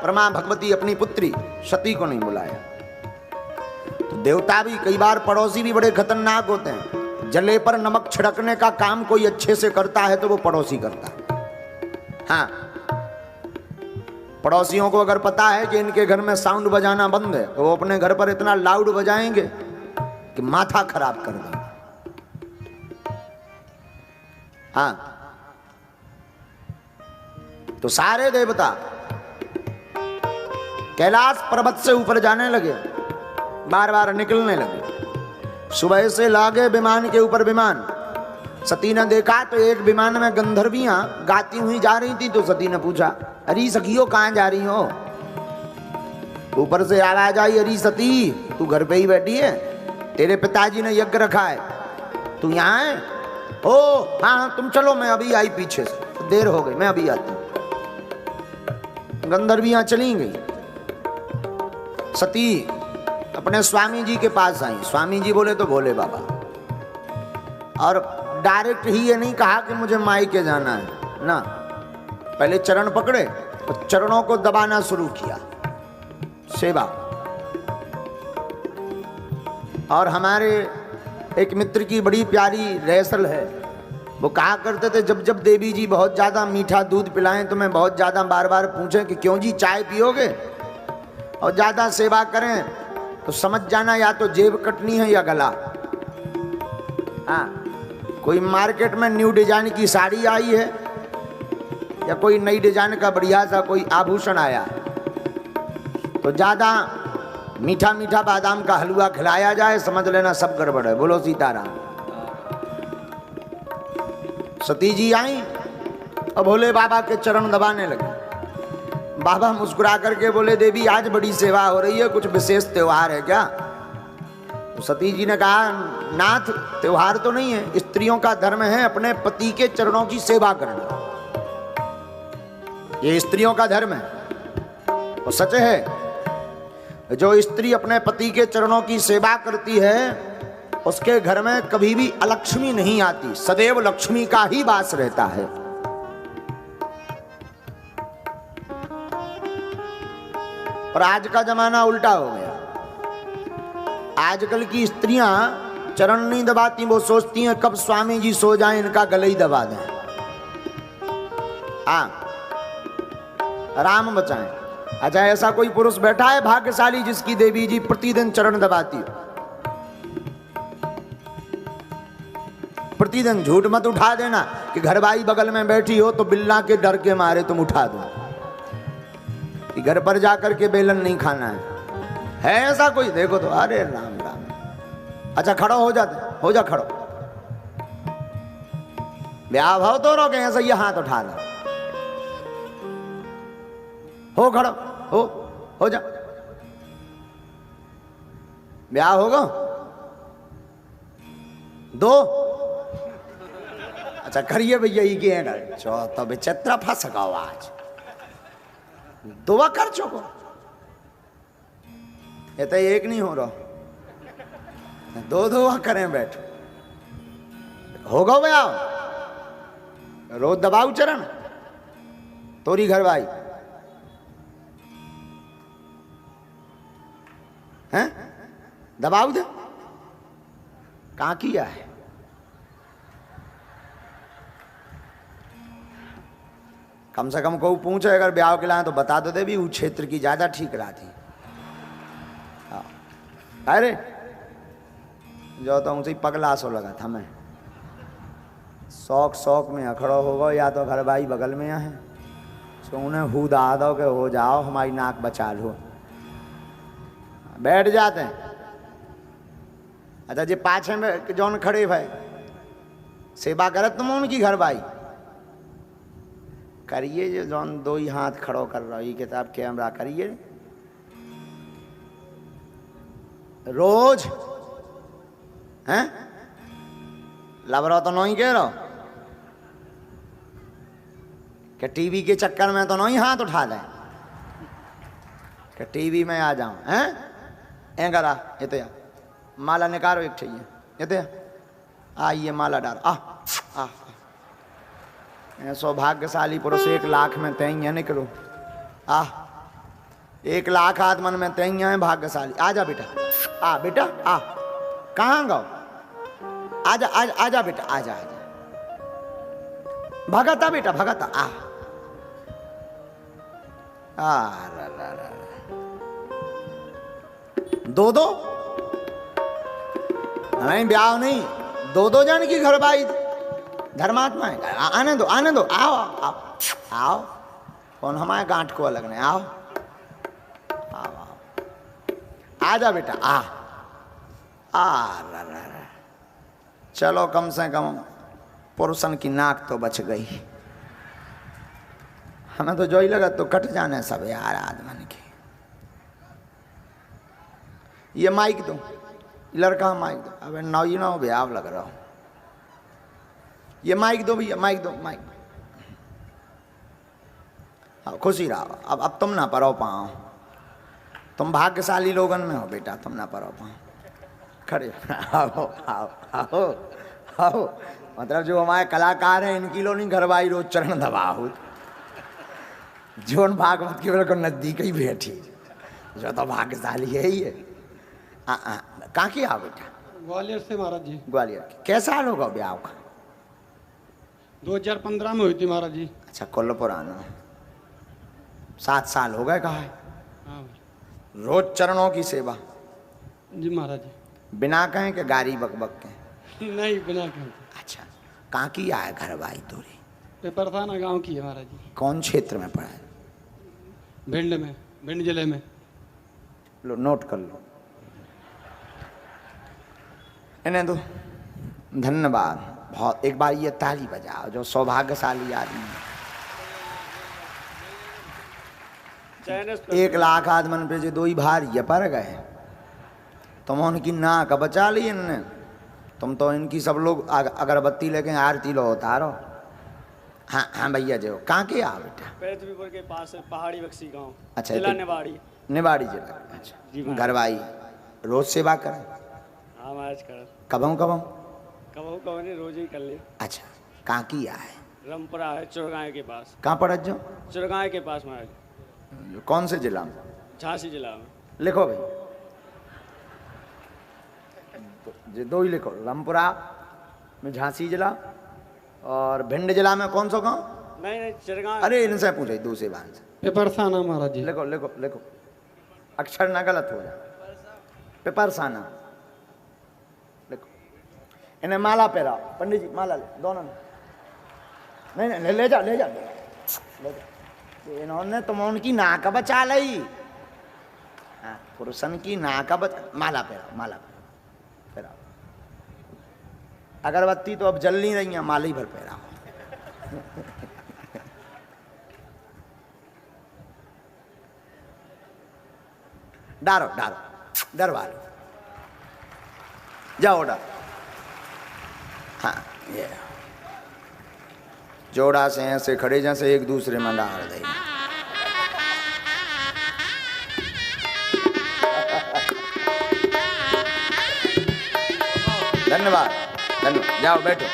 परमा भगवती अपनी पुत्री सती को नहीं बुलाया। तो देवता भी कई बार, पड़ोसी भी बड़े खतरनाक होते हैं। जले पर नमक छिड़कने का काम कोई अच्छे से करता है तो वो पड़ोसी करता है। हाँ, पड़ोसियों को अगर पता है कि इनके घर में साउंड बजाना बंद है तो वो अपने घर पर इतना लाउड बजाएंगे कि माथा खराब कर देंगे। हाँ, तो सारे देवता कैलाश पर्वत से ऊपर जाने लगे, बार बार निकलने लगे। सुबह से लागे विमान के ऊपर विमान। सती ने देखा तो एक विमान में गंधर्वियां गाती हुई जा रही थी। तो सती ने पूछा, अरे सखियो कहां जा रही हो? ऊपर से आवाज आई, अरे सती तू घर पे ही बैठी है, तेरे पिताजी ने यज्ञ रखा है, तू यहाँ है? ओ हाँ तुम चलो, मैं अभी आई पीछे से, तो देर हो गई, मैं अभी आती हूँ। गंधर्वियां चली गई। सती अपने स्वामी जी के पास आई। स्वामी जी बोले तो बोले बाबा, और डायरेक्ट ही ये नहीं कहा कि मुझे मायके जाना है ना, पहले चरण पकड़े और चरणों को दबाना शुरू किया, सेवा। और हमारे एक मित्र की बड़ी प्यारी रेसल है, वो कहा करते थे जब जब देवी जी बहुत ज़्यादा मीठा दूध पिलाएं तो मैं बहुत ज़्यादा बार बार पूछें कि क्यों जी चाय पियोगे, और ज़्यादा सेवा करें तो समझ जाना या तो जेब कटनी है या गला। हाँ, कोई मार्केट में न्यू डिजाइन की साड़ी आई है या कोई नई डिजाइन का बढ़िया सा कोई आभूषण आया है, तो ज़्यादा मीठा मीठा बादाम का हलवा खिलाया जाए, समझ लेना सब गड़बड़ है। बोलो सीताराम। सती जी आई और भोले बाबा के चरण दबाने लगे। बाबा मुस्कुरा करके बोले, देवी आज बड़ी सेवा हो रही है, कुछ विशेष त्योहार है क्या? तो सती जी ने कहा, नाथ त्योहार तो नहीं है, स्त्रियों का धर्म है अपने पति के चरणों की सेवा करना, ये स्त्रियों का धर्म है। और सच है, जो स्त्री अपने पति के चरणों की सेवा करती है उसके घर में कभी भी अलक्ष्मी नहीं आती, सदैव लक्ष्मी का ही वास रहता है। और आज का जमाना उल्टा हो गया। आजकल की स्त्रियां चरण नहीं दबाती, वो सोचती हैं कब स्वामी जी सो जाएं, इनका गले ही दबा दें। हाँ, राम बचाएं। अच्छा, ऐसा कोई पुरुष बैठा है भाग्यशाली जिसकी देवी जी प्रतिदिन चरण दबाती हो? प्रतिदिन झूठ मत उठा देना कि घरवाई बगल में बैठी हो तो बिल्ला के डर के मारे तुम उठा दो कि घर पर जाकर के बेलन नहीं खाना है ऐसा कोई? देखो तो, अरे राम राम। अच्छा खड़ो हो जाते, हो जा खड़ो, ब्याह भाव तो रोके ऐसा, ये हाथ उठा लो, हो खड़ो, हो जा, ब्याह होगा दो। अच्छा करिए भैया, ये क्या है चौथा विचित्र फंस गो आज, दुआ कर चुको, ये तो एक नहीं हो रहा, दो दुआ करें बैठ, होगा भैया, रोज दबाऊ चरण तोरी घर भाई हैं, दबाऊ दे, कहाँ किया है? कम से कम को पूछे अगर ब्याह के लाए तो बता दो दे भी उस क्षेत्र की ज्यादा ठीक रहा थी। अरे जो तो उनसे पगला सो लगा था मैं, शौक में अखड़ो हो गो, या तो घर भाई बगल में है तो उन्हें हुदा दो के हो जाओ हमारी नाक बचा लो, बैठ जाते हैं। अच्छा जी पाछे में जौन खड़े भाई सेवा करत तुम उनकी घर भाई करिए, जो जौन दो ही हाथ खड़ो कर रहा ये किताब कैमरा करिए रोज हैं, लबरो तो नहीं कह रहो कि टीवी के चक्कर में तो नहीं हाथ उठा लें कि टीवी में आ जाऊं हैं, एंगरा ये तो माला निकालो एक चाहिए, ये तो आइए माला डाल, आ सौभाग्यशाली पुरुष 1 लाख में तय निकलो, 1 लाख आत्मन में तैया है भाग्यशाली। आजा बेटा, आ बेटा आ, कहाँ गो, आजा आजा आजा बेटा, आजा आजा, भगता बेटा भगता आ ला ला ला। दो नहीं ब्याह नहीं, 2 जन की घर बाई धर्मात्मा है। आने दो आओ आओ आओ, कौन हमारे गांठ को लगने, आओ आओ आओ, आजा बेटा आ ला ला ला। चलो कम से कम पुरुषन की नाक तो बच गई। हमें तो जो ही लगा तो कट जाने सब यार आदमन के। ये माइक दो, लड़का माइक दो। अबे नौ ब्याह लग रहा हो, ये माइक दो भैया, माइक दो माइक। हाँ खुशी रहो। अब तुम ना परो पाओ, तुम भाग्यशाली लोगन में हो बेटा, तुम ना परो पाओ। खड़े आओ आओ आओ आओ। मतलब जो हमारे कलाकार हैं इनकी लो नहीं घरवाई रोज चरण दबाओ, जोन भागवत के बिल्कुल नजदीक ही बैठी, जो तो भाग्यशाली है ही है। कहाँ की आओ बेटा? ग्वालियर से महाराज जी। ग्वालियर। कैसा साल होगा ब्याह का? 2015 में हुई थी महाराज जी। अच्छा कुल पुराना 7 साल हो गए। कहा है? हाँ रोज चरणों की सेवा जी महाराज जी। बिना कहें कि गाड़ी बक बक के? नहीं बिना कहे। अच्छा कहाँ की आए घर भाई तोरी? पेपर था ना, गाँव की है महाराज जी। कौन क्षेत्र में पड़ा है? भिंड में, भिंड जिले में। लो नोट कर लो इन्हें तो। धन्यवाद बहुत। एक बार ये ताली बजाओ जो सौभाग्यशाली आदमी। 1 लाख आदमन पे जो 2 ही भार ये पर गए, तुम उनकी नाक बचा ली इनने। तुम तो इनकी सब लोग अगरबत्ती लेके आरती लो उतारो। हाँ हाँ भैया जो कहाँ के आओ बेटा? पैतवीपुर के पास पहाड़ी बक्सी गांव। अच्छा जिला निवाड़ी। निवाड़ी जिला। अच्छा घरवाई रोज सेवा करें? हाँ महाराज कर। कबम नहीं रोज ही कर ले। अच्छा कहाँ की आए? रामपुरा है चुरगांव के पास। कहाँ पड़ा जो? चुरगांव के पास महाराज। कौन से जिला में? झांसी जिला में। लिखो भाई, 2 ही लिखो। रामपुरा में झांसी जिला और भिंड जिला में कौन सा गाँव? नहीं चुरगांव। अरे इनसे पूछे दूसरे बार से। पेपरसाना महाराज जी। लिखो लिखो लिखो, अक्षर ना गलत हो जाए। पेपरसाना लिखो। इन्हें माला पहरा पंडित जी, माला ले दोनों। नहीं ले जा ले जा ले जा। इन्होंने तुम उनकी नाक बचा ली। हाँ पुरुषन की नाक माला पहरा, माला पहरा। अगरबत्ती तो अब जल नहीं रही है, माला ही भर पहरा। डारो डारो डरवा लो, जाओ डारो। हाँ ये जोड़ा से ऐसे खड़े जैसे एक दूसरे में डाल दे। धन्यवाद धन्यवाद। जाओ बैठो।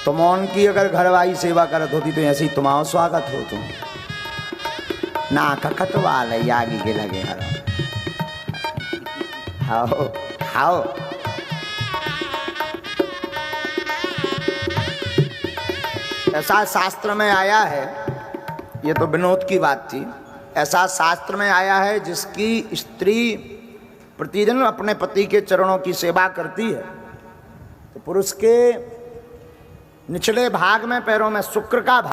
तुम उनकी अगर घरवाई सेवा करत होती तो ऐसे ही तुम्हारा स्वागत हो। तुम ना कटवा ले आगे के लगे हर। आओ आओ। ऐसा शास्त्र में आया है, ये तो विनोद की बात थी, ऐसा शास्त्र में आया है जिसकी स्त्री प्रतिदिन अपने पति के चरणों की सेवा करती है तो पुरुष के निचले भाग में पैरों में शुक्र का